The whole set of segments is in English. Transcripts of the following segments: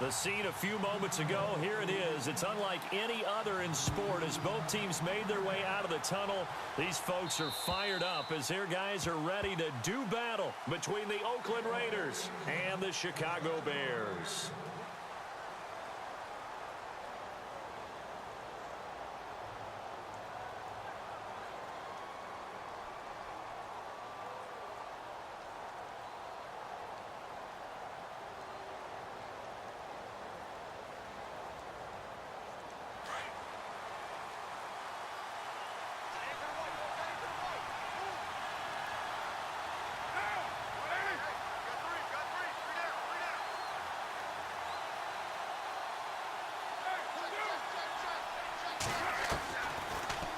The scene a few moments ago, here it is. It's unlike any other in sport as both teams made their way out of the tunnel. These folks are fired up as their guys are ready to do battle between the Oakland Raiders and the Chicago Bears.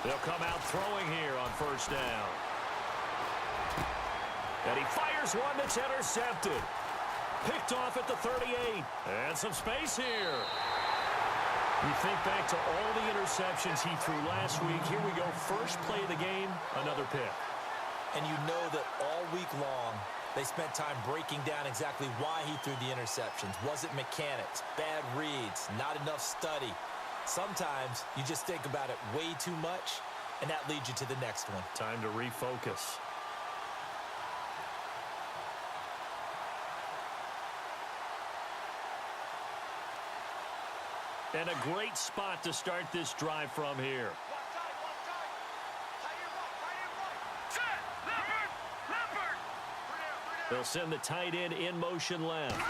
They'll come out throwing here on first down. And he fires one that's intercepted. Picked off at the 38. And some space here. You think back to all the interceptions he threw last week. Here we go. First play of the game, another pick. And you know that all week long, they spent time breaking down exactly why he threw the interceptions. Was it mechanics, bad reads, not enough study? Sometimes you just think about it way too much, and that leads you to the next one. Time to refocus. And a great spot to start this drive from here. They'll send the tight end in motion left.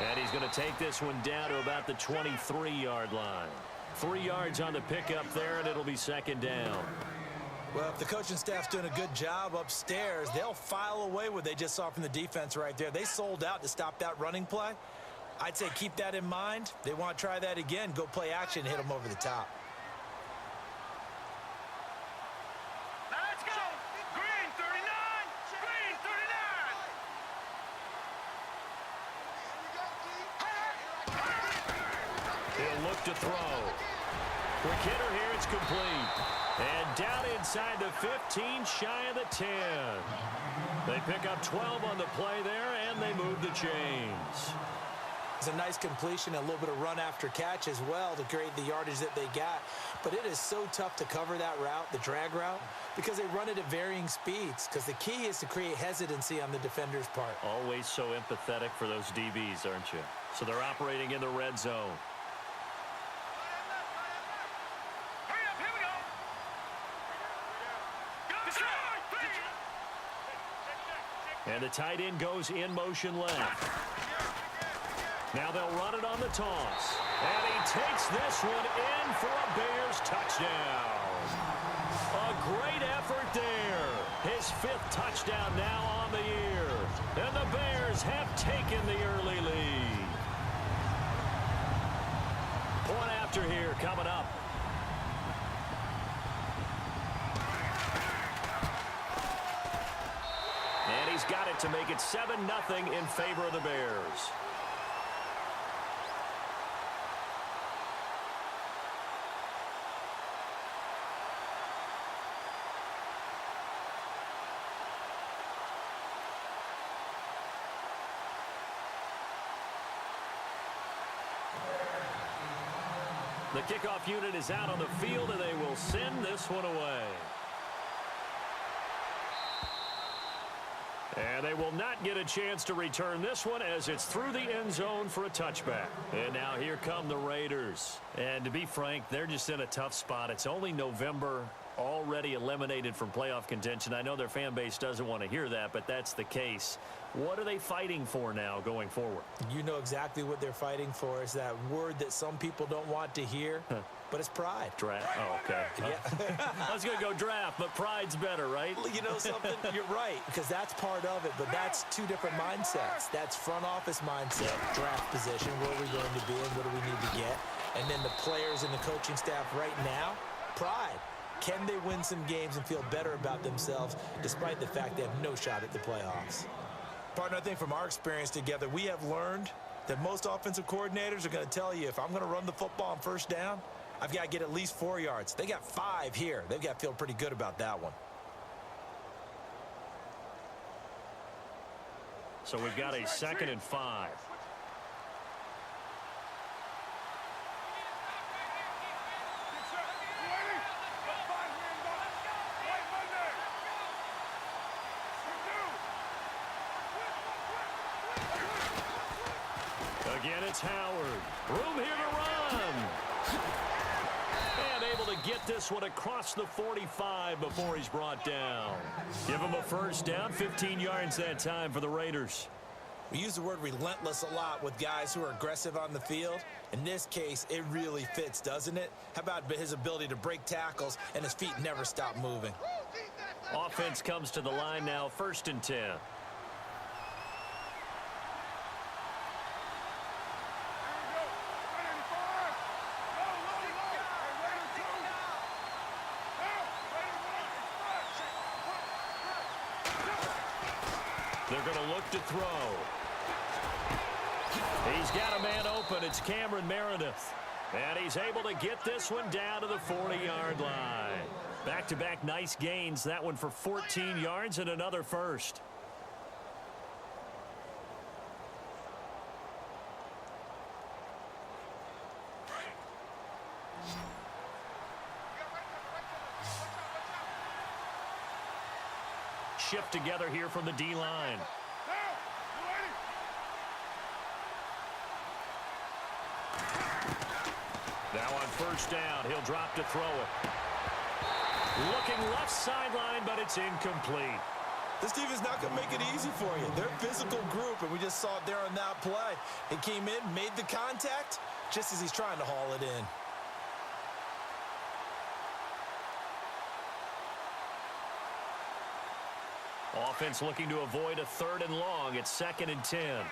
And he's going to take this one down to about the 23-yard line. 3 yards on the pickup there, and it'll be second down. Well, if the coaching staff's doing a good job upstairs, they'll file away what they just saw from the defense right there. They sold out to stop that running play. I'd say keep that in mind. They want to try that again. Go play action, hit them over the top. Let's go! Green 39! Green 39! He'll look to throw. Quick hitter here, it's complete. And down inside the 15, shy of the 10. They pick up 12 on the play there, and they move the chains. It's a nice completion, a little bit of run after catch as well to create the yardage that they got. But it is so tough to cover that route, the drag route, because they run it at varying speeds. Because the key is to create hesitancy on the defender's part. Always so empathetic for those DBs, aren't you? So they're operating in the red zone. And the tight end goes in motion left. Now they'll run it on the toss. And he takes this one in for a Bears touchdown. A great effort there. His 5th touchdown now on the year. And the Bears have taken the early lead. Point after here coming up. And he's got it to make it 7-0 in favor of the Bears. The kickoff unit is out on the field, and they will send this one away. And they will not get a chance to return this one as it's through the end zone for a touchback. And now here come the Raiders. And to be frank, they're just in a tough spot. It's only November, already eliminated from playoff contention. I know their fan base doesn't want to hear that, but that's the case. What are they fighting for now going forward? You know exactly what they're fighting for. Is that word that some people don't want to hear, but it's pride. Draft. Oh, okay. Yeah. I was going to go draft, but pride's better, right? You know something? You're right, because that's part of it, but that's two different mindsets. That's front office mindset, draft position, where are we going to be and what do we need to get? And then the players and the coaching staff right now, pride. Can they win some games and feel better about themselves despite the fact they have no shot at the playoffs? Partner, I think from our experience together, we have learned that most offensive coordinators are going to tell you, if I'm going to run the football on first down, I've got to get at least 4 yards. They got 5 here. They've got to feel pretty good about that one. So we've got a 2nd and 5. Again, it's Howard. Room here to run. And able to get this one across the 45 before he's brought down. Give him a first down, 15 yards that time for the Raiders. We use the word relentless a lot with guys who are aggressive on the field. In this case, it really fits, doesn't it? How about his ability to break tackles and his feet never stop moving? Offense comes to the line now, 1st and 10. They're going to look to throw. He's got a man open. It's Cameron Meredith. And he's able to get this one down to the 40-yard line. Back-to-back nice gains. That one for 14 yards and another first. Shift together here from the D-line. Now on 1st down, he'll drop to throw it. Looking left sideline, but it's incomplete. This defense not going to make it easy for you. They're a physical group, and we just saw it there on that play. He came in, made the contact, just as he's trying to haul it in. Offense looking to avoid a 3rd and long. It's 2nd and 10.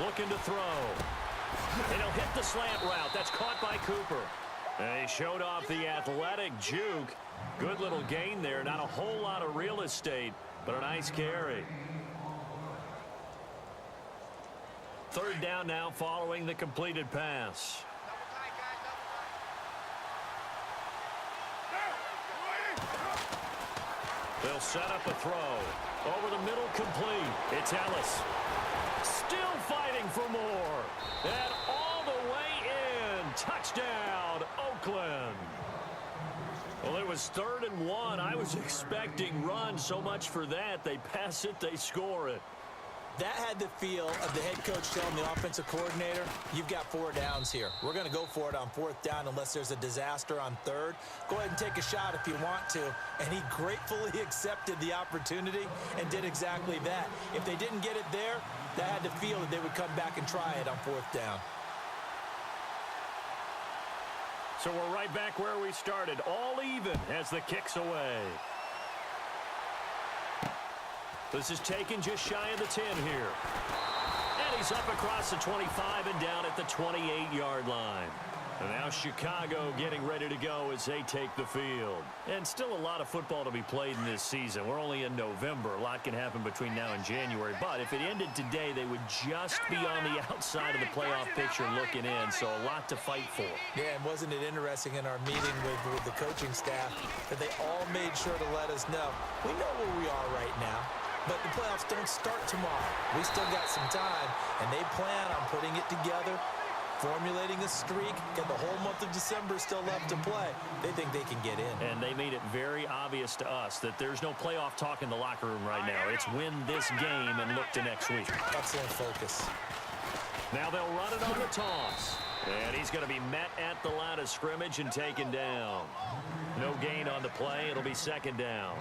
Looking to throw. And he'll hit the slant route. That's caught by Cooper. And he showed off the athletic juke. Good little gain there. Not a whole lot of real estate, but a nice carry. 3rd down now following the completed pass. They'll set up a throw. Over the middle, complete. It's Ellis. Still fighting for more. And all the way in. Touchdown, Oakland. Well, it was 3rd and 1. I was expecting run. So much for that. They pass it, they score it. That had the feel of the head coach telling the offensive coordinator, you've got 4 downs here. We're going to go for it on 4th down unless there's a disaster on 3rd. Go ahead and take a shot if you want to. And he gratefully accepted the opportunity and did exactly that. If they didn't get it there, that had the feel that they would come back and try it on 4th down. So we're right back where we started. All even as the kick's away. This is taken just shy of the 10 here. And he's up across the 25 and down at the 28-yard line. And now Chicago getting ready to go as they take the field. And still a lot of football to be played in this season. We're only in November. A lot can happen between now and January. But if it ended today, they would just be on the outside of the playoff picture looking in. So a lot to fight for. Yeah, and wasn't it interesting in our meeting with the coaching staff that they all made sure to let us know, we know where we are right now. But the playoffs don't start tomorrow. We still got some time, and they plan on putting it together, formulating a streak, get the whole month of December still left to play. They think they can get in. And they made it very obvious to us that there's no playoff talk in the locker room right now. It's win this game and look to next week. Excellent focus. Now they'll run it on the toss. And he's going to be met at the line of scrimmage and taken down. No gain on the play. It'll be 2nd down.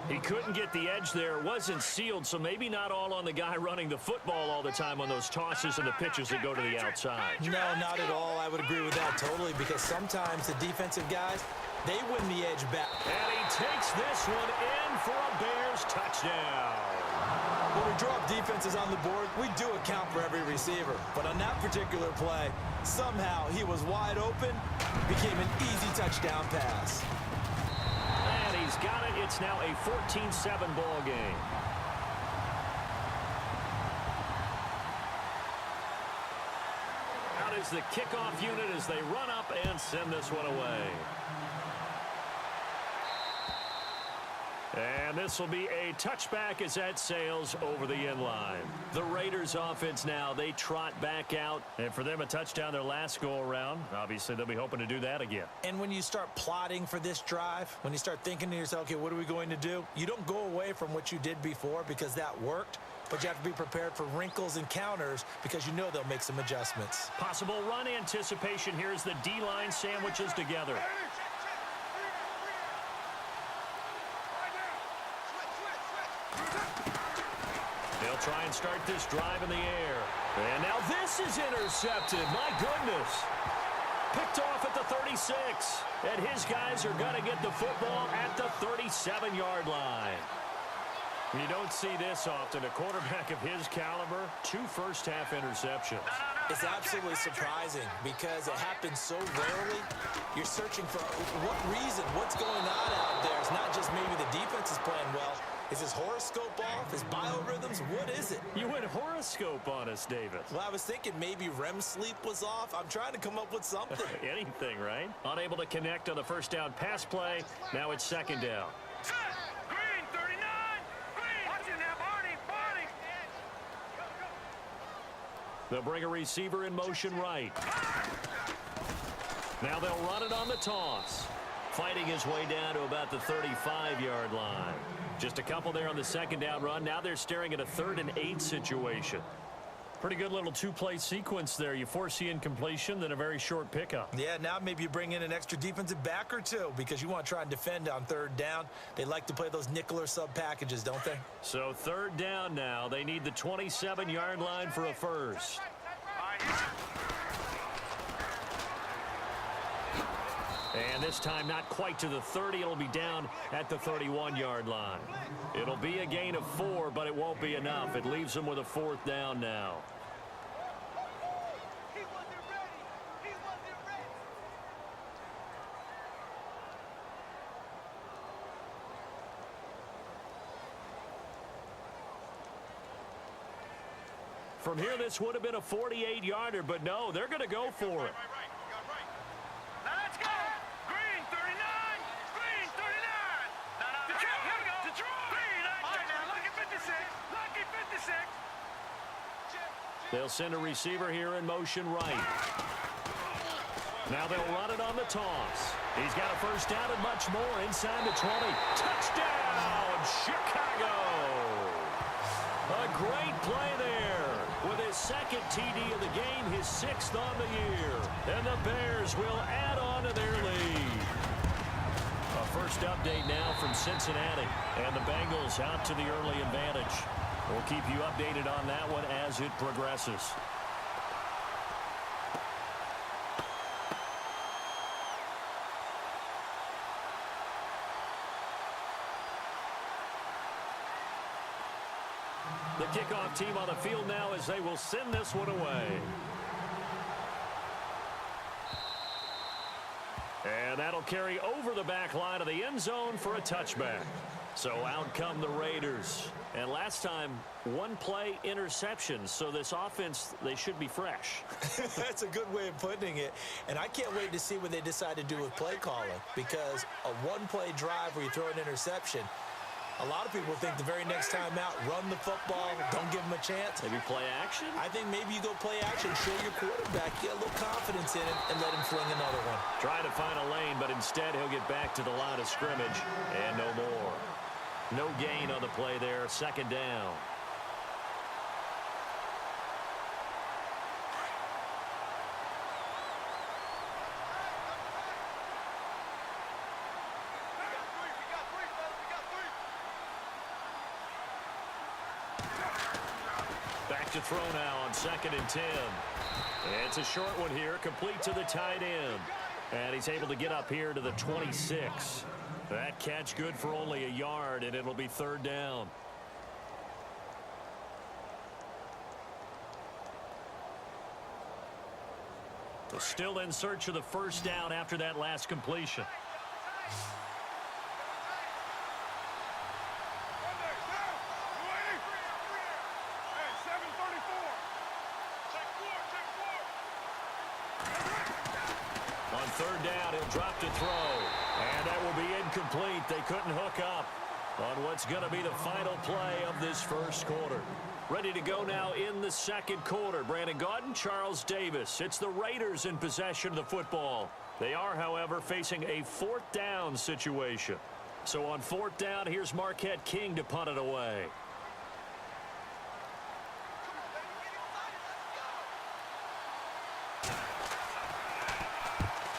He couldn't get the edge there. It wasn't sealed, so maybe not all on the guy running the football all the time on those tosses and the pitches that go to the outside. No, not at all. I would agree with that totally, because sometimes the defensive guys, they win the edge back. And he takes this one in for a Bears touchdown. When we drop defenses on the board, we do account for every receiver. But on that particular play, somehow he was wide open, became an easy touchdown pass. And he's got it. It's now a 14-7 ball game. is the kickoff unit as they run up and send this one away. And this will be a touchback as that sails over the end line. The Raiders offense now, they trot back out. And for them, a touchdown their last go-around. Obviously, they'll be hoping to do that again. And when you start plotting for this drive, when you start thinking to yourself, okay, what are we going to do? You don't go away from what you did before because that worked. But you have to be prepared for wrinkles and counters because you know they'll make some adjustments. Possible run anticipation. Here's the D-line sandwiches together. They'll try and start this drive in the air. And now this is intercepted. My goodness. Picked off at the 36. And his guys are going to get the football at the 37-yard line. You don't see this often. A quarterback of his caliber, 2 first-half interceptions. It's absolutely surprising because it happens so rarely. You're searching for what reason, what's going on out there. It's not just maybe the defense is playing well. Is his horoscope off? His biorhythms? What is it? You went horoscope on us, David. Well, I was thinking maybe REM sleep was off. I'm trying to come up with something. Anything, right? Unable to connect on the first down pass play. Now it's second down. Green, 39. Green. Watch it now, Barney. Barney. They'll bring a receiver in motion right. Now they'll run it on the toss. Fighting his way down to about the 35-yard line. Just a couple there on the second down run. Now they're staring at a 3rd and 8 situation. Pretty good little 2-play sequence there. You force the incompletion, then a very short pickup. Yeah, now maybe you bring in an extra defensive back or two because you want to try and defend on 3rd down. They like to play those nickel or sub packages, don't they? So 3rd down now. They need the 27-yard line for a first. And this time not quite to the 30. It'll be down at the 31-yard line. It'll be a gain of 4, but it won't be enough. It leaves them with a 4th down now. He wasn't ready. He wasn't ready. From here, this would have been a 48-yarder, but no, they're going to go for it. Let's go. Green, 39. Green, 39. Detroit, here we go. Detroit. Green, lucky 56. Lucky 56. They'll send a receiver here in motion right. Now they'll run it on the toss. He's got a first down and much more inside the 20. Touchdown, Chicago. A great play there. With his 2nd TD of the game, his 6th on the year. And the Bears will add on to their lead. A first update now from Cincinnati. And the Bengals out to the early advantage. We'll keep you updated on that one as it progresses. The kickoff team on the field now as they will send this one away. And that'll carry over the back line of the end zone for a touchback. So out come the Raiders. And last time, 1-play interception. So this offense, they should be fresh. That's a good way of putting it. And I can't wait to see what they decide to do with play calling. Because a 1-play drive where you throw an interception, a lot of people think the very next time out, run the football, don't give them a chance. Maybe play action? I think maybe you go play action, show your quarterback, get a little confidence in him, and let him fling another one. Trying to find a lane, but instead he'll get back to the line of scrimmage, and no more. No gain on the play there, 2nd down. Back to throw now on 2nd and 10. It's a short one here, complete to the tight end. And he's able to get up here to the 26. That catch good for only a yard, and it'll be 3rd down. Still in search of the first down after that last completion. On third down, he'll drop to throw. And that will be incomplete. They couldn't hook up on what's going to be the final play of this first quarter. Ready to go now in the second quarter. Brandon Gaudin, Charles Davis. It's the Raiders in possession of the football. They are, however, facing a fourth down situation. So on fourth down, here's Marquette King to punt it away.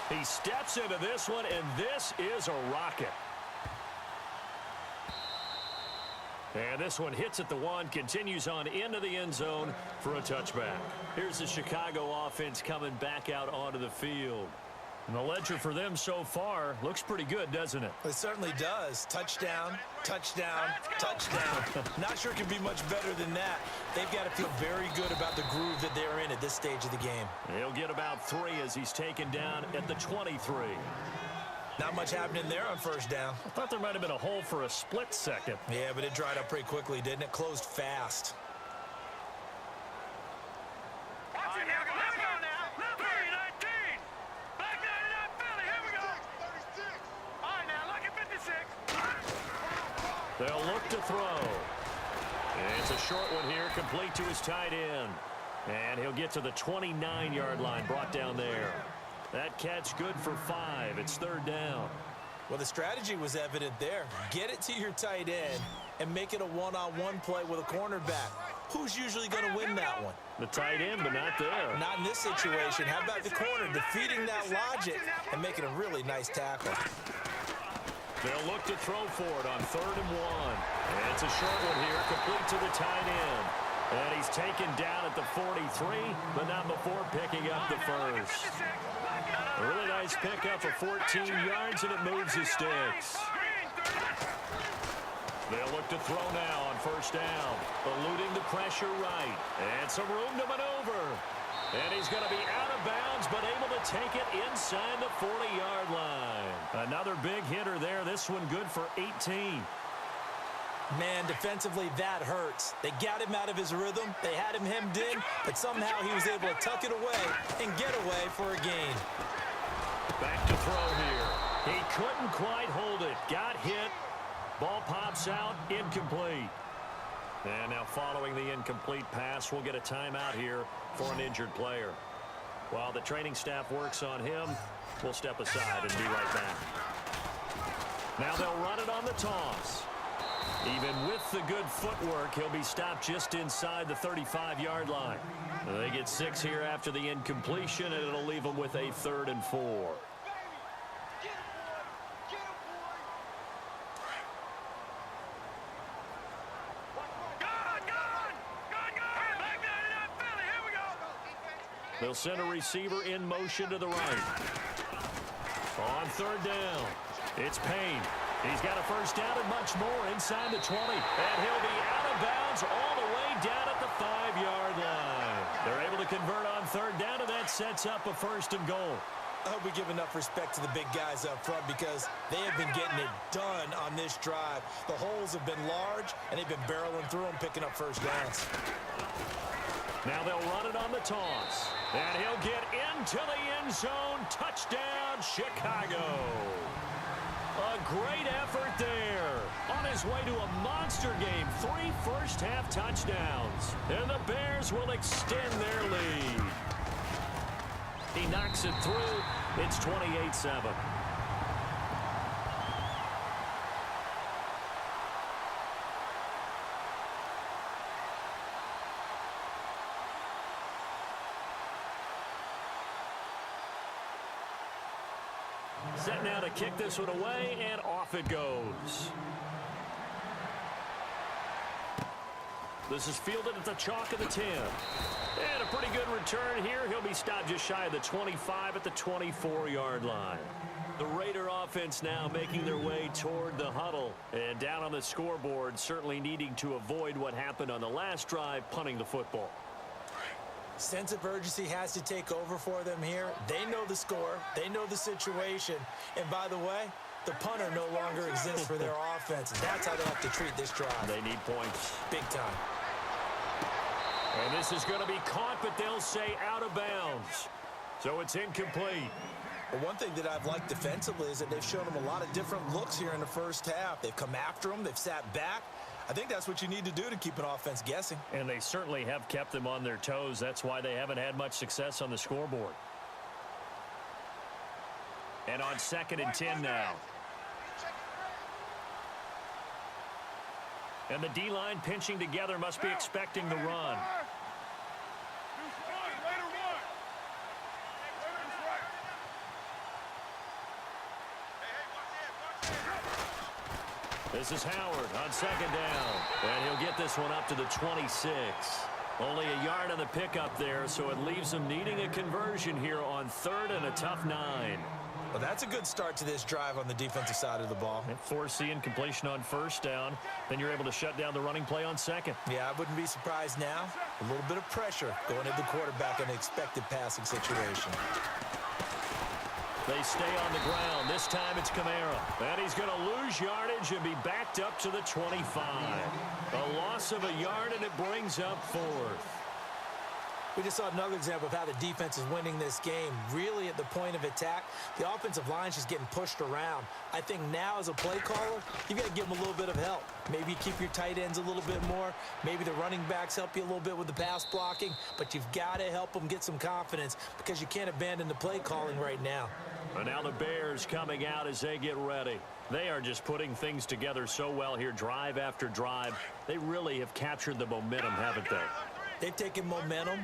He steps into this one, and this is a rocket. And this one hits at the one, continues on into the end zone for a touchback. Here's the Chicago offense coming back out onto the field. And the ledger for them so far looks pretty good, doesn't it? It certainly does. Touchdown, touchdown, touchdown. Not sure it can be much better than that. They've got to feel very good about the groove that they're in at this stage of the game. He'll get about 3 as he's taken down at the 23. Not much happening there on first down. I thought there might have been a hole for a split second. Yeah, but it dried up pretty quickly, didn't it? Closed fast. They'll look to throw. And it's a short one here, complete to his tight end. And he'll get to the 29-yard line, brought down there. That catch good for 5. It's third down. Well, the strategy was evident there. Get it to your tight end and make it a one-on-one play with a cornerback. Who's usually going to win that one? The tight end, but not there. Not in this situation. How about the corner defeating that logic and making a really nice tackle? They'll look to throw for it on 3rd and 1. And it's a short one here, complete to the tight end. And he's taken down at the 43, but not before picking up the first. A really nice pickup of 14 yards, and it moves his sticks. They'll look to throw now on first down, eluding the pressure right. And some room to maneuver. And he's going to be out of bounds, but able to take it inside the 40-yard line. Another big hitter there. This one good for 18. Man, defensively, that hurts. They got him out of his rhythm. They had him hemmed in, but somehow he was able to tuck it away and get away for a gain. Back to throw here. He couldn't quite hold it. Got hit. Ball pops out. Incomplete. And now following the incomplete pass, we'll get a timeout here for an injured player. While the training staff works on him, we'll step aside and be right back. Now they'll run it on the toss. Even with the good footwork, he'll be stopped just inside the 35-yard line. They get 6 here after the incompletion, and it'll leave them with a 3rd and 4. They'll send a receiver in motion to the right. On 3rd down, it's Payne. He's got a first down and much more inside the 20. And he'll be out of bounds all the way down at the 5-yard line. They're able to convert on 3rd down, and that sets up a 1st and goal. I hope we give enough respect to the big guys up front because they have been getting it done on this drive. The holes have been large, and they've been barreling through them, picking up first downs. Now they'll run it on the toss. And he'll get into the end zone. Touchdown, Chicago. A great effort there. On his way to a monster game. 3 first-half touchdowns. And the Bears will extend their lead. He knocks it through. It's 28-7. Set now to kick this one away, and off it goes. This is fielded at the chalk of the 10. And a pretty good return here. He'll be stopped just shy of the 25 at the 24-yard line. The Raider offense now making their way toward the huddle. And down on the scoreboard, certainly needing to avoid what happened on the last drive, punting the football. Sense of urgency has to take over for them here. They know the score. They know the situation. And by the way, the punter no longer exists for their offense. That's how they have to treat this drive. They need points. Big time. And this is going to be caught, but they'll say out of bounds. So it's incomplete. Well, one thing that I've liked defensively is that they've shown them a lot of different looks here in the first half. They've come after them. They've sat back. I think that's what you need to do to keep an offense guessing. And they certainly have kept them on their toes. That's why they haven't had much success on the scoreboard. And on 2nd and 10 now. And the D-line pinching together must be expecting the run. This is Howard on 2nd down. And he'll get this one up to the 26. Only a yard on the pickup there, so it leaves them needing a conversion here on 3rd and a tough 9. Well, that's a good start to this drive on the defensive side of the ball. And force the incompletion on 1st down. Then you're able to shut down the running play on 2nd. Yeah, I wouldn't be surprised now. A little bit of pressure going at the quarterback in an expected passing situation. They stay on the ground. This time it's Kamara. And he's going to lose yardage and be backed up to the 25. A loss of a yard, and it brings up 4th. We just saw another example of how the defense is winning this game. Really at the point of attack, the offensive line's just getting pushed around. I think now as a play caller, you've got to give them a little bit of help. Maybe you keep your tight ends a little bit more. Maybe the running backs help you a little bit with the pass blocking. But you've got to help them get some confidence because you can't abandon the play calling right now. And now the Bears coming out as they get ready. They are just putting things together so well here, drive after drive. They really have captured the momentum, haven't they? They've taken momentum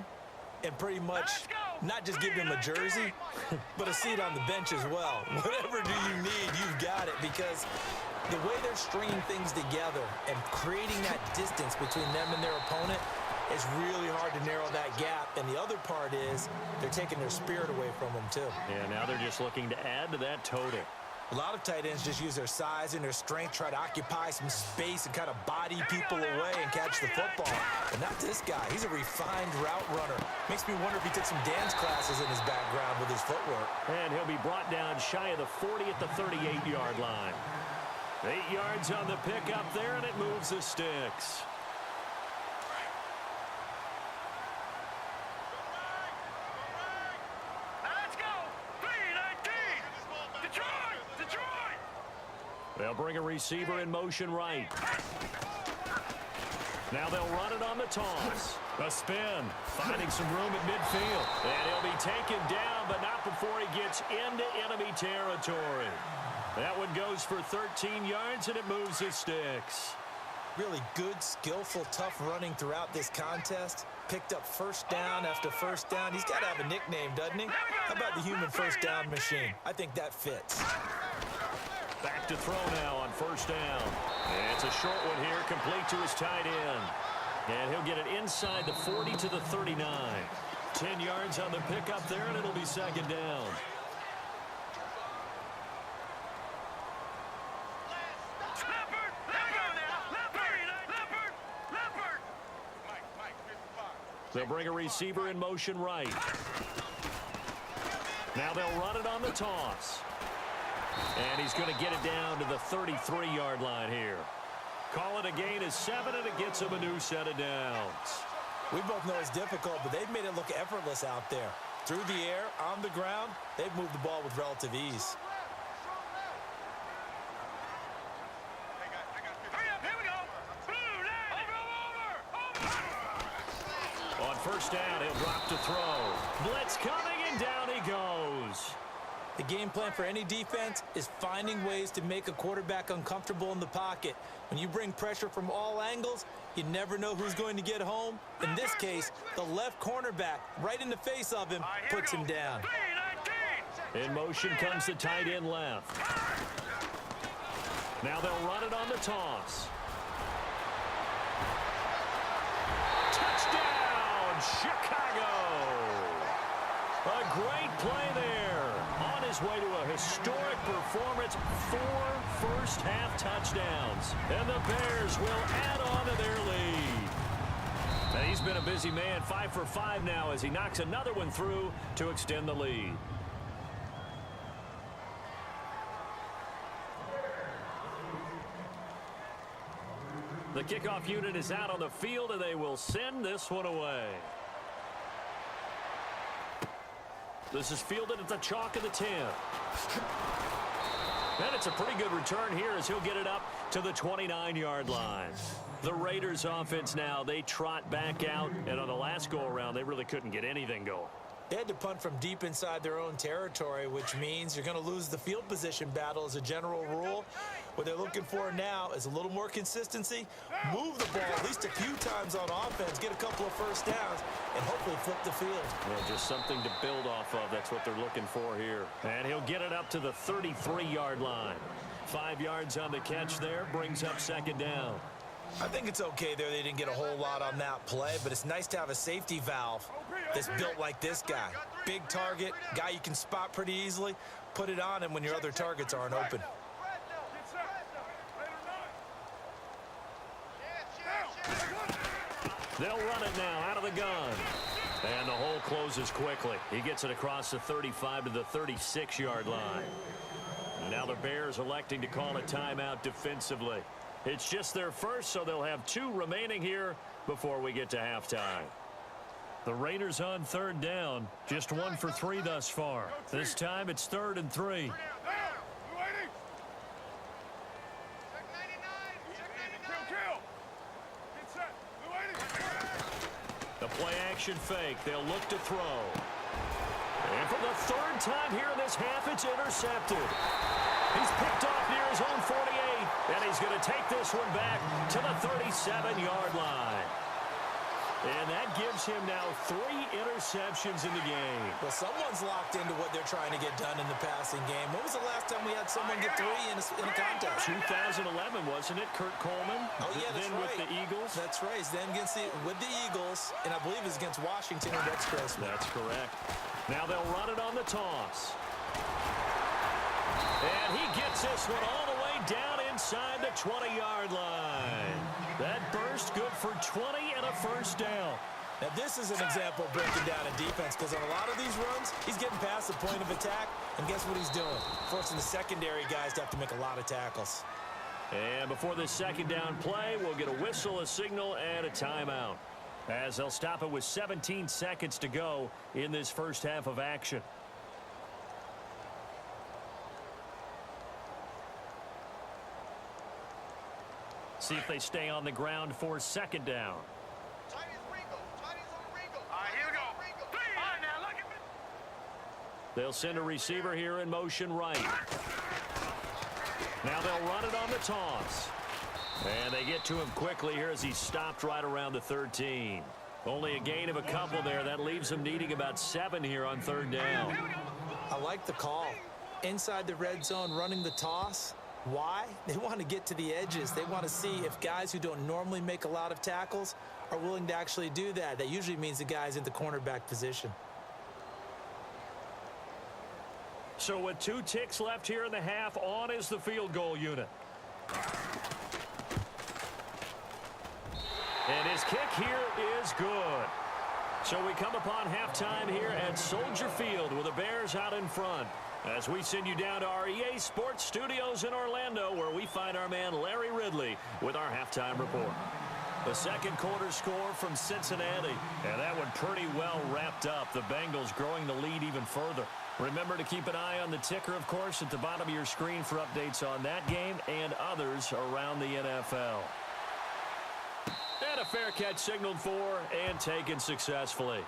and pretty much not just give them a jersey, but a seat on the bench as well. Whatever do you need, you've got it, because the way they're stringing things together and creating that distance between them and their opponent, it's really hard to narrow that gap. And the other part is they're taking their spirit away from them, too. Yeah, now they're just looking to add to that total. A lot of tight ends just use their size and their strength, try to occupy some space and kind of body people away and catch the football. But not this guy. He's a refined route runner. Makes me wonder if he took some dance classes in his background with his footwork. And he'll be brought down shy of the 40 at the 38-yard line. 8 yards on the pickup there, and it moves the sticks. They'll bring a receiver in motion right. Now they'll run it on the toss. A spin, finding some room at midfield. And he'll be taken down, but not before he gets into enemy territory. That one goes for 13 yards, and it moves the sticks. Really good, skillful, tough running throughout this contest. Picked up first down after first down. He's got to have a nickname, doesn't he? How about the human first down machine? I think that fits. Back to throw now on first down. And it's a short one here, complete to his tight end. And he'll get it inside the 40 to the 39. 10 yards on the pickup there, and it'll be 2nd down. They'll bring a receiver in motion right. Now they'll run it on the toss. And he's going to get it down to the 33-yard line here. Call it a gain of 7, and it gets him a new set of downs. We both know it's difficult, but they've made it look effortless out there. Through the air, on the ground, they've moved the ball with relative ease. On first down, he'll drop to throw. Blitz coming, and down he goes. The game plan for any defense is finding ways to make a quarterback uncomfortable in the pocket. When you bring pressure from all angles, you never know who's going to get home. In this case, the left cornerback, right in the face of him, puts him down. In motion comes the tight end left. Now they'll run it on the toss. Touchdown, Chicago! A great play there. On his way to a historic performance, 4 first-half touchdowns. And the Bears will add on to their lead. And he's been a busy man, 5 for 5 now as he knocks another one through to extend the lead. The kickoff unit is out on the field, and they will send this one away. This is fielded at the chalk of the 10. And it's a pretty good return here as he'll get it up to the 29-yard line. The Raiders offense now, they trot back out, and on the last go-around, they really couldn't get anything going. They had to punt from deep inside their own territory, which means you're going to lose the field position battle as a general rule. What they're looking for now is a little more consistency, move the ball at least a few times on offense, get a couple of first downs, and hopefully flip the field. Well, just something to build off of. That's what they're looking for here. And he'll get it up to the 33-yard line. 5 yards on the catch there, brings up second down. I think it's okay there. They didn't get a whole lot on that play, but it's nice to have a safety valve that's built like this guy. Big target, guy you can spot pretty easily. Put it on him when your other targets aren't open. They'll run it now out of the gun. And the hole closes quickly. He gets it across the 35 to the 36-yard line. Now the Bears electing to call a timeout defensively. It's just their first, so they'll have 2 remaining here before we get to halftime. The Raiders on third down, just 1 for 3 thus far. This time it's 3rd and 3. The play action fake. They'll look to throw. And for the 3rd time here in this half, it's intercepted. He's picked off near his own 48, and he's going to take this one back to the 37-yard line. And that gives him now 3 interceptions in the game. Well, someone's locked into what they're trying to get done in the passing game. When was the last time we had someone get 3 in a contest? 2011, wasn't it? Kurt Coleman. Oh, yeah, that's then right. with the Eagles. That's right. Then with the Eagles, and I believe it's against Washington and Rex Grossman. That's correct. Now they'll run it on the toss. And he gets this one all the way down inside the 20-yard line. That burst good for 20 and a first down. Now, this is an example of breaking down a defense, because on a lot of these runs, he's getting past the point of attack, and guess what he's doing? Forcing the secondary guys to have to make a lot of tackles. And before this second down play, we'll get a whistle, a signal, and a timeout, as they'll stop it with 17 seconds to go in this first half of action. See if they stay on the ground for second down. They'll send a receiver here in motion right. Now they'll run it on the toss. And they get to him quickly here as he's stopped right around the 13. Only a gain of a couple there. That leaves them needing about 7 here on third down. I like the call. Inside the red zone, running the toss. Why? They want to get to the edges. They want to see if guys who don't normally make a lot of tackles are willing to actually do that. That usually means the guy's in the cornerback position. So with 2 ticks left here in the half, on is the field goal unit. And his kick here is good. So we come upon halftime here at Soldier Field with the Bears out in front, as we send you down to our EA Sports Studios in Orlando, where we find our man Larry Ridley with our halftime report. The second quarter score from Cincinnati, and that one pretty well wrapped up. The Bengals growing the lead even further. Remember to keep an eye on the ticker, of course, at the bottom of your screen for updates on that game and others around the NFL. And a fair catch signaled for and taken successfully.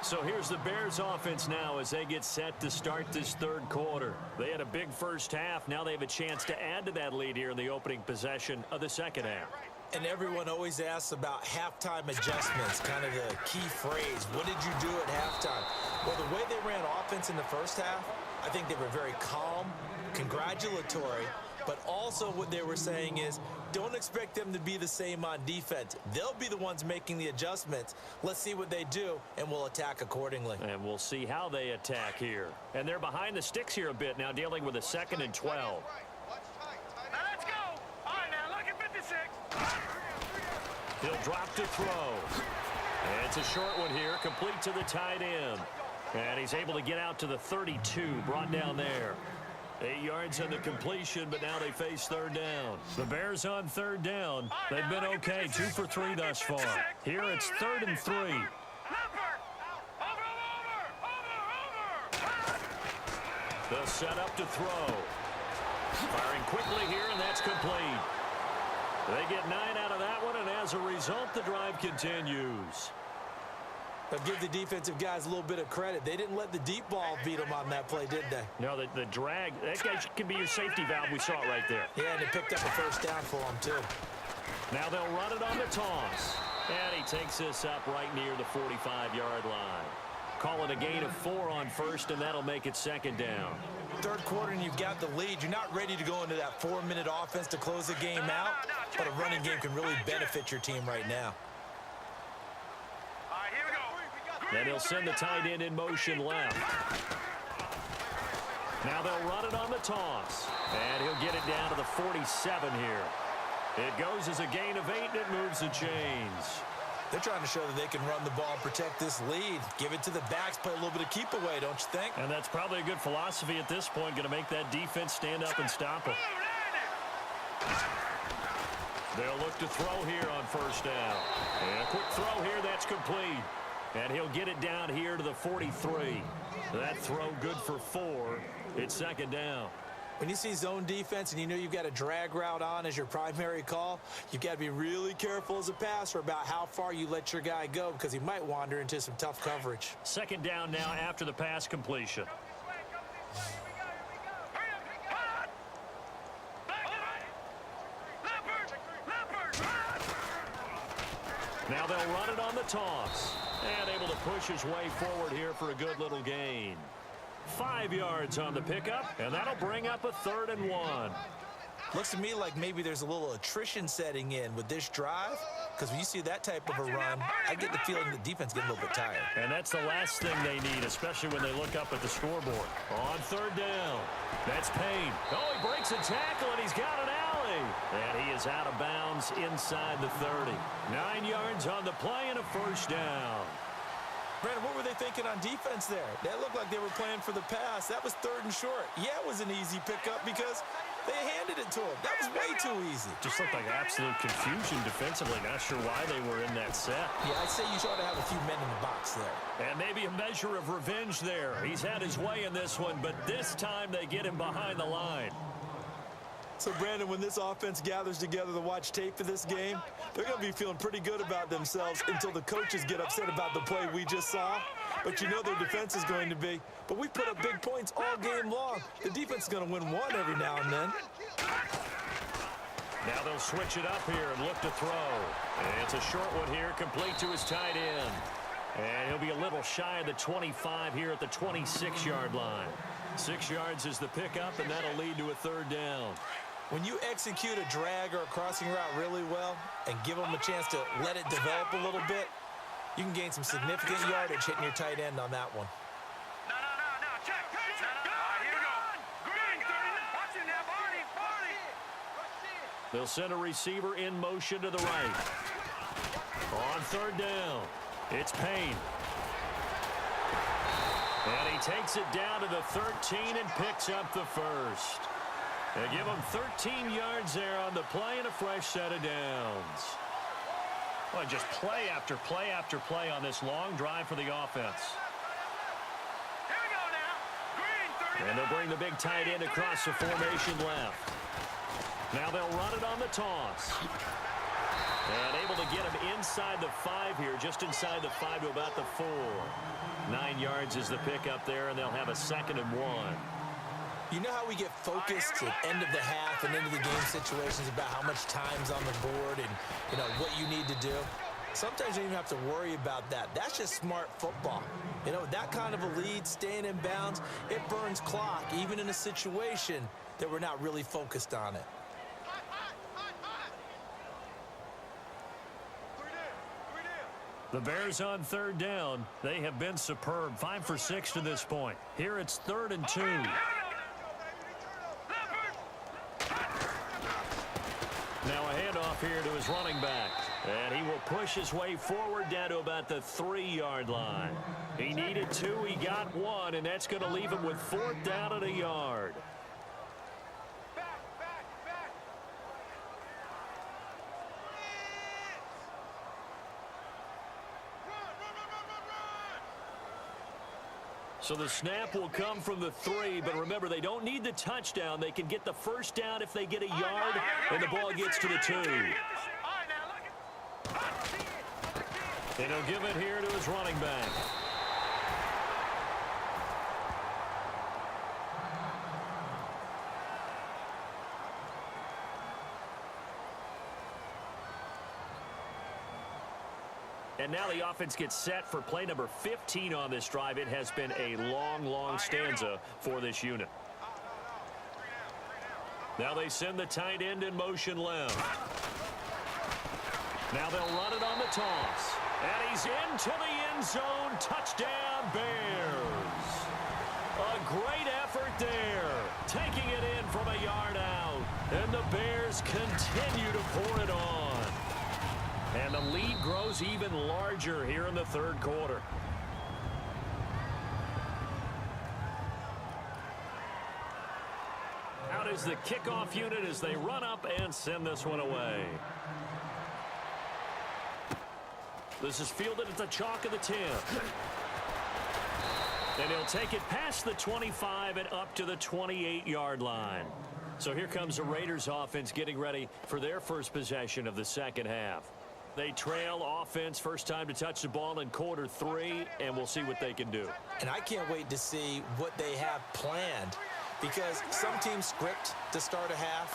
So here's the Bears offense now as they get set to start this third quarter. They had a big first half. Now they have a chance to add to that lead here in the opening possession of the second half. And everyone always asks about halftime adjustments, kind of the key phrase. What did you do at halftime? Well, the way they ran offense in the first half, I think they were very calm, congratulatory, but also what they were saying is, don't expect them to be the same on defense. They'll be the ones making the adjustments. Let's see what they do, and we'll attack accordingly. And we'll see how they attack here. And they're behind the sticks here a bit now, dealing with a 2nd and 12. Now let's go. All right, now look at 56. He'll drop to throw. And it's a short one here, complete to the tight end. And he's able to get out to the 32, brought down there. 8 yards on the completion, but now they face third down. The Bears on third down. They've been okay, 2 for 3 thus far. Here it's 3rd and 3. They'll set up to throw. Firing quickly here, and that's complete. They get 9 out of that one, and as a result, the drive continues. But give the defensive guys a little bit of credit. They didn't let the deep ball beat them on that play, did they? No, the drag, that guy can be your safety valve. We saw it right there. Yeah, and they picked up a first down for them, too. Now they'll run it on the toss. And he takes this up right near the 45-yard line. Call it a gain of 4 on first, and that'll make it second down. Third quarter, and you've got the lead. You're not ready to go into that 4-minute offense to close the game out, but a running game can really benefit your team right now. All right, here we go. Then he'll send the tight end in motion left. Now they'll run it on the toss. And he'll get it down to the 47 here. It goes as a gain of 8, and it moves the chains. They're trying to show that they can run the ball and protect this lead. Give it to the backs, play a little bit of keep away, don't you think? And that's probably a good philosophy at this point, going to make that defense stand up and stop it. They'll look to throw here on first down. And a quick throw here, that's complete. And he'll get it down here to the 43. That throw good for 4. It's second down. When you see zone defense and you know you've got a drag route on as your primary call, you've got to be really careful as a passer about how far you let your guy go because he might wander into some tough coverage. Second down now after the pass completion. Now they'll run it on the toss. And able to push his way forward here for a good little gain. 5 yards on the pickup, and that'll bring up a 3rd and 1. Looks to me like maybe there's a little attrition setting in with this drive, because when you see that type of a run, I get the feeling the defense gets a little bit tired. And that's the last thing they need, especially when they look up at the scoreboard. On 3rd down, that's Payne. Oh, he breaks a tackle, and he's got an alley. And he is out of bounds inside the 30. 9 yards on the play and a first down. Brandon, what were they thinking on defense there? That looked like they were playing for the pass. That was 3rd and short. Yeah, it was an easy pickup because they handed it to him. That was way too easy. Just looked like absolute confusion defensively. Not sure why they were in that set. Yeah, I'd say you ought to have a few men in the box there. And maybe a measure of revenge there. He's had his way in this one, but this time they get him behind the line. So, Brandon, when this offense gathers together to watch tape of this game, they're going to be feeling pretty good about themselves until the coaches get upset about the play we just saw. But you know their defense is going to be. But we put up big points all game long. The defense is going to win one every now and then. Now they'll switch it up here and look to throw. And it's a short one here, complete to his tight end. And he'll be a little shy of the 25 here at the 26-yard line. 6 yards is the pickup, and that'll lead to a 3rd down. When you execute a drag or a crossing route really well and give them a chance to let it develop a little bit, you can gain some significant yardage hitting your tight end on that one. No, check. Here we go. Green, 39. Watch it now, Barney. They'll send a receiver in motion to the right. On 3rd down, it's Payne. And he takes it down to the 13 and picks up the first. They give him 13 yards there on the play and a fresh set of downs. Well, just play after play after play on this long drive for the offense. Here we go now. Green, 39. And they'll bring the big tight end across the formation left. Now they'll run it on the toss. And able to get him inside the 5 here, just inside the 5 to about the 4. 9 yards is the pickup there, and they'll have a 2nd and 1. You know how we get focused at end of the half and into the game situations about how much time's on the board and, you know, what you need to do? Sometimes you don't even have to worry about that. That's just smart football. You know, that kind of a lead, staying in bounds, it burns clock, even in a situation that we're not really focused on it. The Bears on 3rd down. They have been superb. 5 for 6 to this point. Here it's 3rd and 2. Now a handoff here to his running back. And he will push his way forward down to about the 3-yard line. He needed 2, he got 1, and that's going to leave him with 4th down and a yard. So the snap will come from the 3, but remember, they don't need the touchdown. They can get the first down if they get a yard, and the ball gets to the 2. And he'll give it here to his running back. And now the offense gets set for play number 15 on this drive. It has been a long, long stanza for this unit. Now they send the tight end in motion left. Now they'll run it on the toss. And he's into the end zone. Touchdown, Bears. A great effort there. Taking it in from a yard out. And the Bears continue to pour it on. And the lead grows even larger here in the third quarter. Out is the kickoff unit as they run up and send this one away. This is fielded at the chalk of the 10. And he'll take it past the 25 and up to the 28-yard line. So here comes the Raiders offense getting ready for their first possession of the second half. They trail offense, first time to touch the ball in quarter 3, and we'll see what they can do. And I can't wait to see what they have planned, because some teams script to start a half.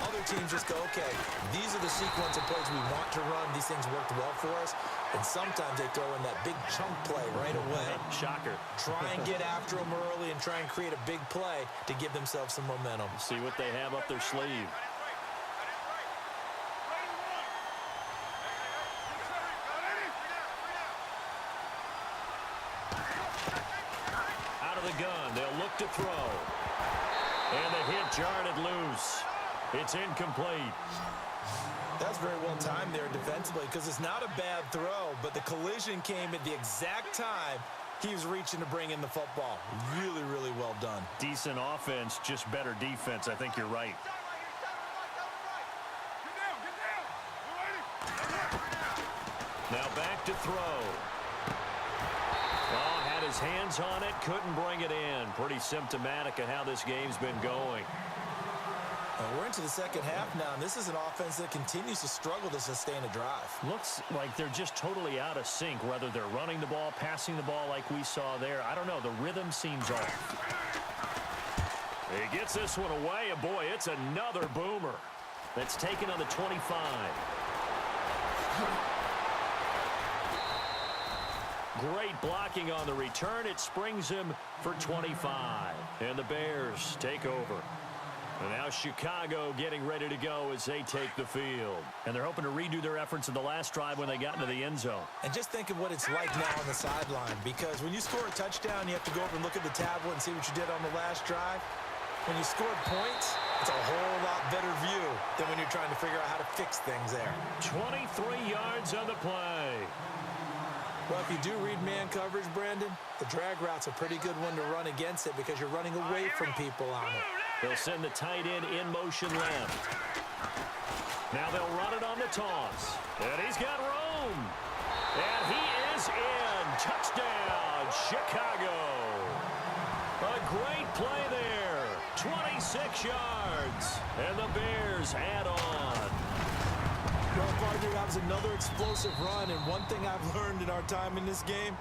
Other teams just go, okay, these are the sequence of plays we want to run. These things worked well for us. And sometimes they throw in that big chunk play right away. Shocker. Try and get after them early and try and create a big play to give themselves some momentum. See what they have up their sleeve. Out of the gun, they'll look to throw. And the hit jarred it loose. It's incomplete. That's very well timed there defensively, because it's not a bad throw, but the collision came at the exact time he was reaching to bring in the football. Really, really well done. Decent offense, just better defense. I think you're right. Now back to throw. Oh, had his hands on it, couldn't bring it in. Pretty symptomatic of how this game's been going. We're into the second half now, and this is an offense that continues to struggle to sustain a drive. Looks like they're just totally out of sync, whether they're running the ball, passing the ball like we saw there. I don't know. The rhythm seems off. He gets this one away, and boy, it's another boomer. That's taken on the 25. Great blocking on the return. It springs him for 25. And the Bears take over. And now Chicago getting ready to go as they take the field. And they're hoping to redo their efforts in the last drive when they got into the end zone. And just think of what it's like now on the sideline, because when you score a touchdown, you have to go over and look at the tablet and see what you did on the last drive. When you scored points, it's a whole lot better view than when you're trying to figure out how to fix things there. 23 yards on the play. Well, if you do read man coverage, Brandon, the drag route's a pretty good one to run against it because you're running away from people on it. They'll send the tight end in motion left. Now they'll run it on the toss. And he's got room. And he is in. Touchdown, Chicago. A great play there. 26 yards. And the Bears add on. Well, partner, that was another explosive run. And one thing I've learned in our time in this game,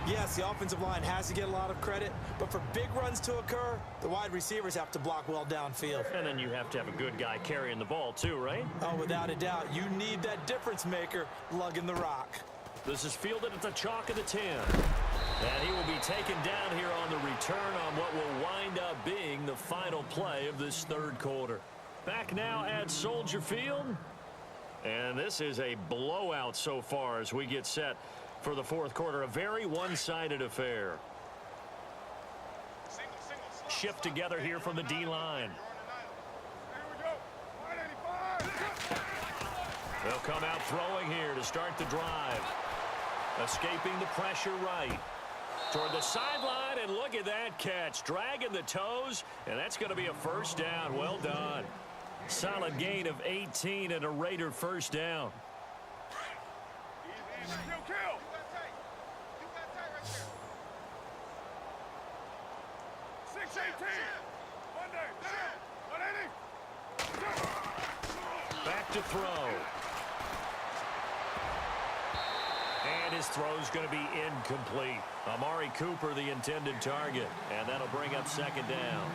yes, the offensive line has to get a lot of credit, but for big runs to occur, the wide receivers have to block well downfield. And then you have to have a good guy carrying the ball too, right? Oh, without a doubt. You need that difference maker lugging the rock. This is fielded at the chalk of the 10. And he will be taken down here on the return on what will wind up being the final play of this third quarter. Back now at Soldier Field. And this is a blowout so far as we get set for the fourth quarter. A very one-sided affair. Shift together here from the D-line. They'll come out throwing here to start the drive. Escaping the pressure right. Toward the sideline, and look at that catch. Dragging the toes, and that's going to be a first down. Well done. Solid gain of 18 and a Raider first down. Back to throw. And his throw's going to be incomplete. Amari Cooper, the intended target. And that'll bring up second down.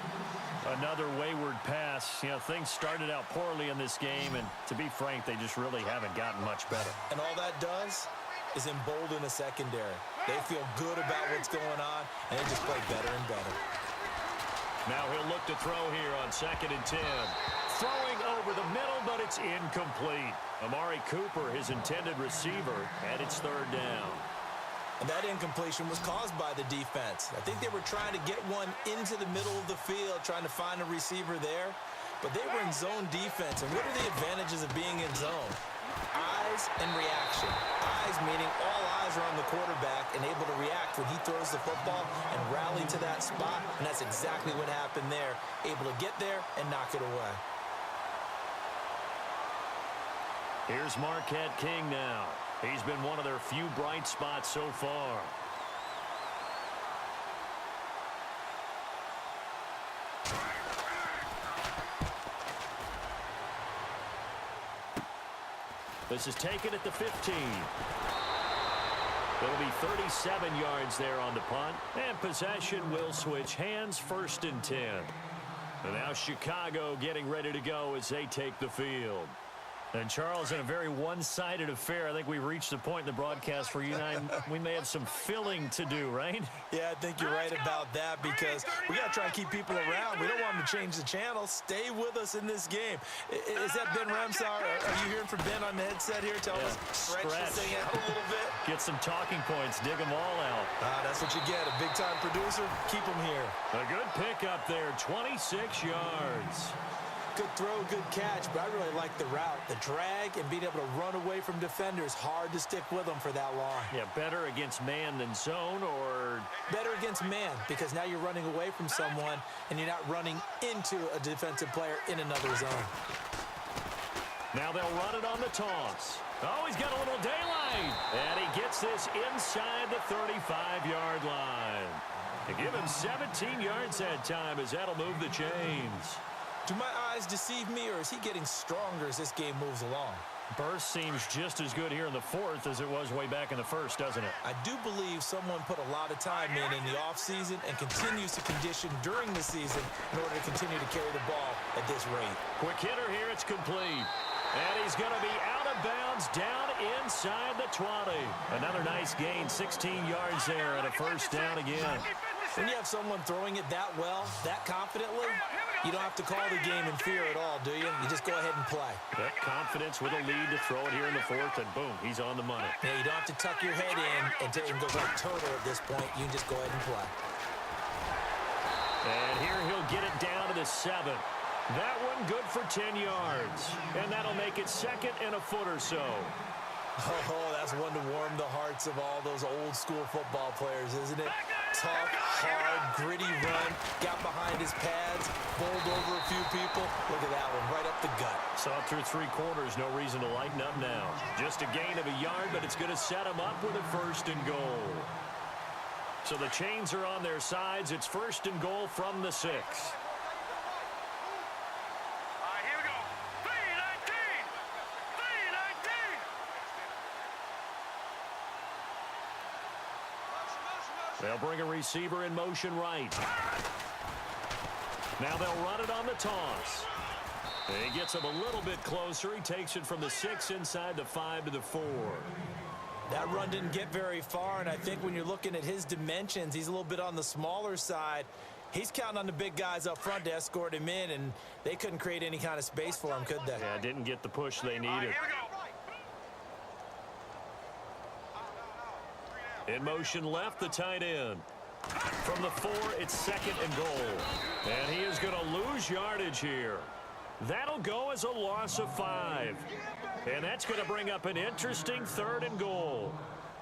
Another wayward pass. You know, things started out poorly in this game, and to be frank, they just really haven't gotten much better. And all that does is embolden a secondary. They feel good about what's going on, and they just play better and better. Now he'll look to throw here on 2nd and 10. Throwing over the middle, but it's incomplete. Amari Cooper, his intended receiver, and it's 3rd down. And that incompletion was caused by the defense. I think they were trying to get one into the middle of the field, trying to find a receiver there. But they were in zone defense. And what are the advantages of being in zone? Eyes and reaction. Eyes meaning all eyes are on the quarterback and able to react when he throws the football and rally to that spot. And that's exactly what happened there. Able to get there and knock it away. Here's Marquette King now. He's been one of their few bright spots so far. This is taken at the 15. It'll be 37 yards there on the punt. And possession will switch hands, 1st and 10. And now Chicago getting ready to go as they take the field. And, Charles, in a very one-sided affair, I think we've reached the point in the broadcast where you and I, we may have some filling to do, right? Yeah, I think you're right about that because we got to try and keep people around. We don't want them to change the channel. Stay with us in this game. Is that Ben Ramsar? Are you hearing from Ben on the headset here? Tell us, stretch this thing out a little bit. Get some talking points. Dig them all out. That's what you get. A big-time producer. Keep them here. A good pickup there. 26 yards. Good throw, good catch, but I really like the route. The drag and being able to run away from defenders, hard to stick with them for that long. Yeah, better against man than zone, or? Better against man, because now you're running away from someone and you're not running into a defensive player in another zone. Now they'll run it on the toss. Oh, he's got a little daylight. And he gets this inside the 35-yard line. To give him 17 yards that time as that'll move the chains. Do my eyes deceive me, or is he getting stronger as this game moves along? Burst seems just as good here in the 4th as it was way back in the 1st, doesn't it? I do believe someone put a lot of time in the offseason and continues to condition during the season in order to continue to carry the ball at this rate. Quick hitter here, it's complete. And he's going to be out of bounds down inside the 20. Another nice gain, 16 yards there, and a 1st down again. When you have someone throwing it that well, that confidently, you don't have to call the game in fear at all, do you? You just go ahead and play. That confidence with a lead to throw it here in the 4th, and boom, he's on the money. Yeah, you don't have to tuck your head in and go like total at this point. You can just go ahead and play. And here he'll get it down to the 7. That one good for 10 yards. And that'll make it 2nd and a foot or so. Oh, that's one to warm the hearts of all those old-school football players, isn't it? Tough, hard, gritty run, got behind his pads, bowled over a few people. Look at that one, right up the gut. Saw it through 3 quarters, no reason to lighten up now. Just a gain of a yard, but it's going to set him up with a 1st and goal. So the chains are on their sides. It's 1st and goal from the 6. They'll bring a receiver in motion right. Now they'll run it on the toss. He gets him a little bit closer. He takes it from the 6 inside the 5 to the 4. That run didn't get very far, and I think when you're looking at his dimensions, he's a little bit on the smaller side. He's counting on the big guys up front to escort him in, and they couldn't create any kind of space for him, could they? Yeah, didn't get the push they needed. In motion left, the tight end. From the 4, it's 2nd and goal. And he is going to lose yardage here. That'll go as a loss of 5. And that's going to bring up an interesting 3rd and goal.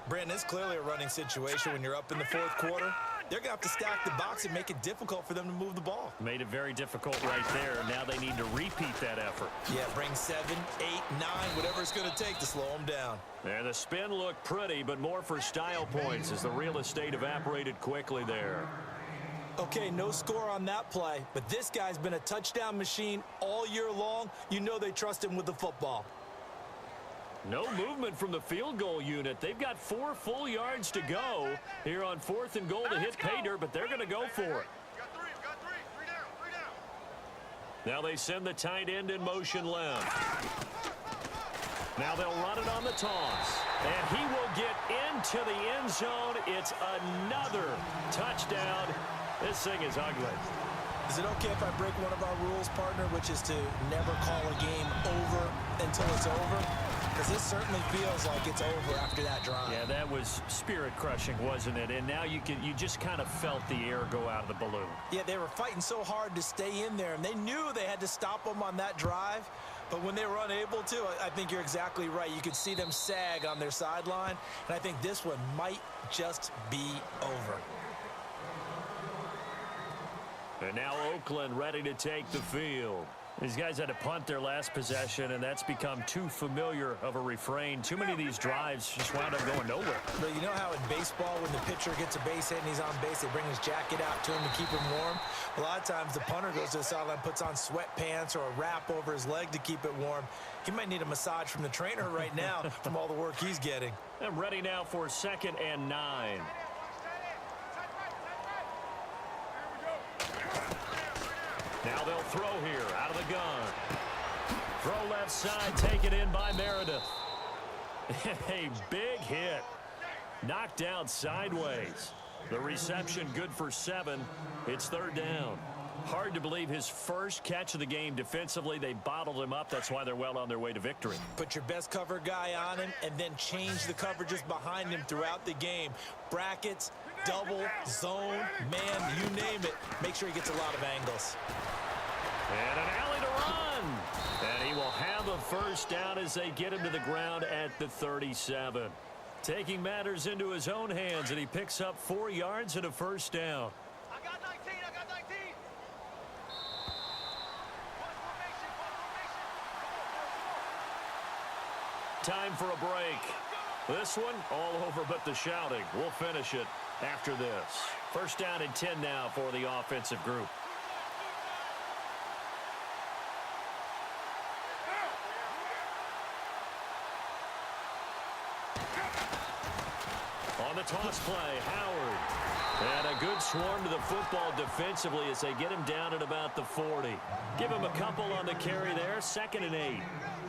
Brandon, it's clearly a running situation when you're up in the 4th quarter. They're going to have to stack the box and make it difficult for them to move the ball. Made it very difficult right there. Now they need to repeat that effort. Yeah, bring 7, 8, 9, whatever it's going to take to slow them down. And the spin looked pretty, but more for style points as the real estate evaporated quickly there. Okay, no score on that play, but this guy's been a touchdown machine all year long. You know they trust him with the football. No movement from the field goal unit. They've got 4 full yards to go here on 4th and goal to hit pay dirt, but they're going to go for it. Got three. Three down. Now they send the tight end in motion left. Now they'll run it on the toss. And he will get into the end zone. It's another touchdown. This thing is ugly. Is it okay if I break one of our rules, partner, which is to never call a game over until it's over? Because this certainly feels like it's over after that drive. Yeah, that was spirit-crushing, wasn't it? And now you just kind of felt the air go out of the balloon. Yeah, they were fighting so hard to stay in there, and they knew they had to stop them on that drive. But when they were unable to, I think you're exactly right. You could see them sag on their sideline, and I think this one might just be over. And now Oakland ready to take the field. These guys had to punt their last possession, and that's become too familiar of a refrain. Too many of these drives just wound up going nowhere. But you know how in baseball, when the pitcher gets a base hit and he's on base, they bring his jacket out to him to keep him warm? A lot of times the punter goes to the sideline, puts on sweatpants or a wrap over his leg to keep it warm. He might need a massage from the trainer right now from all the work he's getting. I'm ready now for 2nd and 9. Now they'll throw here out of the gun. Throw left side, taken in by Meredith. A big hit. Knocked down sideways. The reception good for 7. It's 3rd down. Hard to believe his first catch of the game defensively. They bottled him up. That's why they're well on their way to victory. Put your best cover guy on him and then change the coverages behind him throughout the game. Brackets, double, zone, man, you name it. Make sure he gets a lot of angles. And an alley to run. And he will have a first down as they get him to the ground at the 37. Taking matters into his own hands, and he picks up 4 yards and a first down. I got 19. Time for a break. This one all over but the shouting. We'll finish it after this. First down and 10 now for the offensive group. On the toss play, Howard. And a good swarm to the football defensively as they get him down at about the 40. Give him a couple on the carry there. 2nd and 8.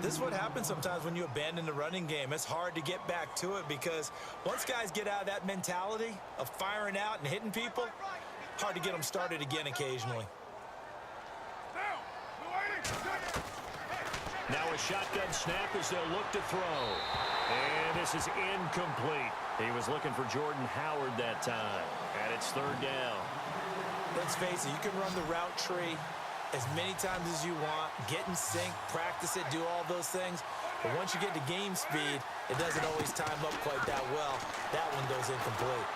This is what happens sometimes when you abandon the running game. It's hard to get back to it because once guys get out of that mentality of firing out and hitting people, hard to get them started again occasionally. Now a shotgun snap as they'll look to throw. And this is incomplete. He was looking for Jordan Howard that time. And it's 3rd down. Let's face it, you can run the route tree as many times as you want, get in sync, practice it, do all those things. But once you get to game speed, it doesn't always time up quite that well. That one goes incomplete.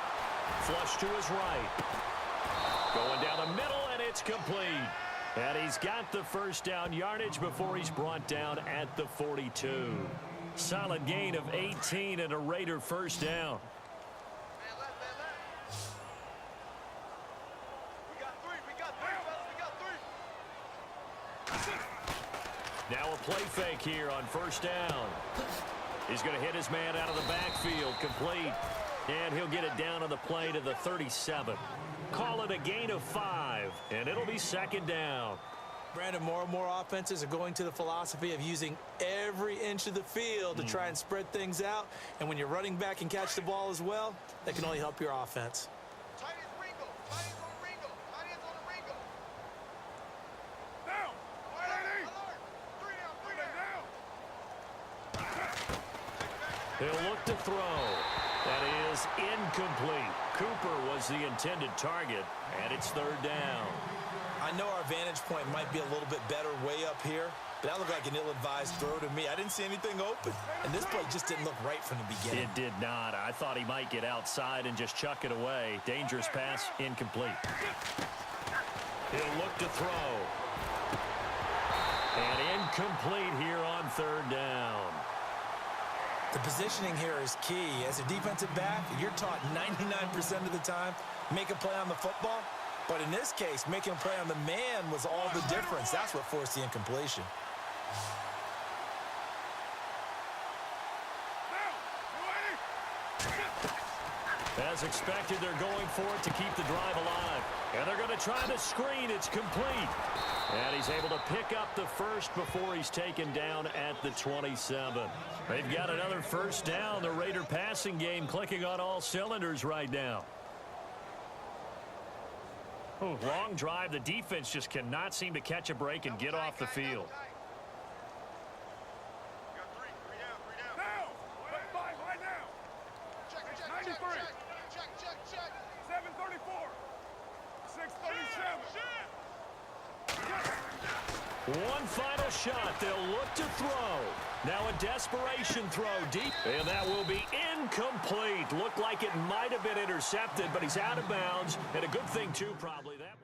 Flush to his right. Going down the middle, and it's complete. And he's got the first down yardage before he's brought down at the 42. Solid gain of 18 and a Raider first down. Now a play fake here on first down. He's going to hit his man out of the backfield, complete. And he'll get it down on the play to the 37. Call it a gain of 5, and it'll be 2nd down. Brandon, more and more offenses are going to the philosophy of using every inch of the field to try and spread things out. And when you're running back and catch the ball as well, that can only help your offense. He'll look to throw. That is incomplete. Cooper was the intended target, and it's 3rd down. I know our vantage point might be a little bit better way up here, but that looked like an ill-advised throw to me. I didn't see anything open, and this play just didn't look right from the beginning. It did not. I thought he might get outside and just chuck it away. Dangerous pass, incomplete. He'll look to throw. And incomplete here on 3rd down. The positioning here is key. As a defensive back, you're taught 99% of the time, make a play on the football. But in this case, making a play on the man was all the difference. That's what forced the incompletion. As expected, they're going for it to keep the drive alive. And they're going to try the screen. It's complete. And he's able to pick up the first before he's taken down at the 27. They've got another first down. The Raider passing game clicking on all cylinders right now. Oh, long drive. The defense just cannot seem to catch a break and get off the field. One final shot. They'll look to throw. Now a desperation throw deep. And that will be incomplete. Looked like it might have been intercepted, but he's out of bounds. And a good thing, too, probably. That